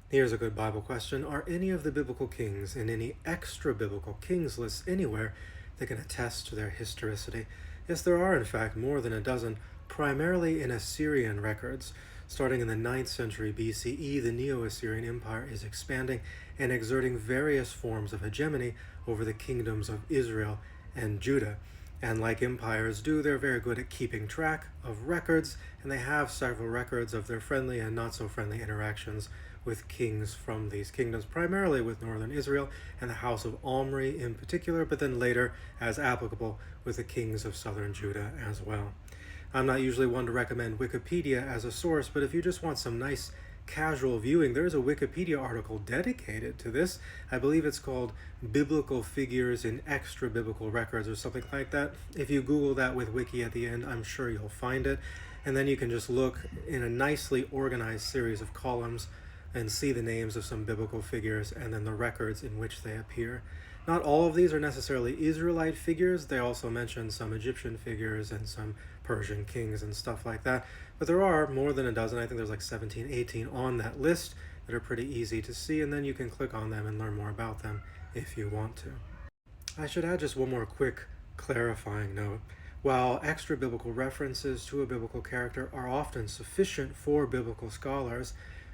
Here's a good Bible question. Are any of the biblical kings in any extra biblical kings lists anywhere that can attest to their historicity? Yes, there are, in fact, more than a dozen, primarily in Assyrian records. Starting in the 9th century BCE, the Neo Assyrian Empire is expanding and exerting various forms of hegemony over the kingdoms of Israel and Judah. And like empires do, they're very good at keeping track of records, and they have several records of their friendly and not so friendly interactions with kings from these kingdoms, primarily with northern Israel and the house of Omri in particular, but then later, as applicable, with the kings of southern Judah as well. I'm not usually one to recommend Wikipedia as a source, but if you just want some nice casual viewing, there's a Wikipedia article dedicated to this. I believe it's called Biblical Figures in Extra Biblical Records or something like that. If you Google that with wiki at the end, I'm sure you'll find it. And then you can just look in a nicely organized series of columns and see the names of some biblical figures and then the records in which they appear. Not all of these are necessarily Israelite figures. They also mention some Egyptian figures and some Persian kings and stuff like that. But there are more than a dozen. I think there's like 17, 18 on that list that are pretty easy to see, and then you can click on them and learn more about them if you want to. I should add just one more quick clarifying note. While extra biblical references to a biblical character are often sufficient for biblical scholars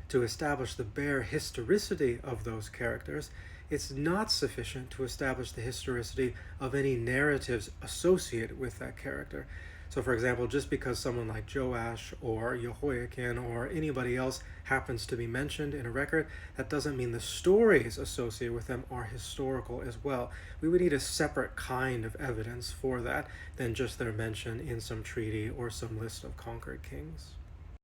to establish the bare historicity of those characters, it's not sufficient to establish the historicity of any narratives associated with that character. So, for example, just because someone like Joash or Jehoiakim or anybody else happens to be mentioned in a record, that doesn't mean the stories associated with them are historical as well. We would need a separate kind of evidence for that than just their mention in some treaty or some list of conquered kings.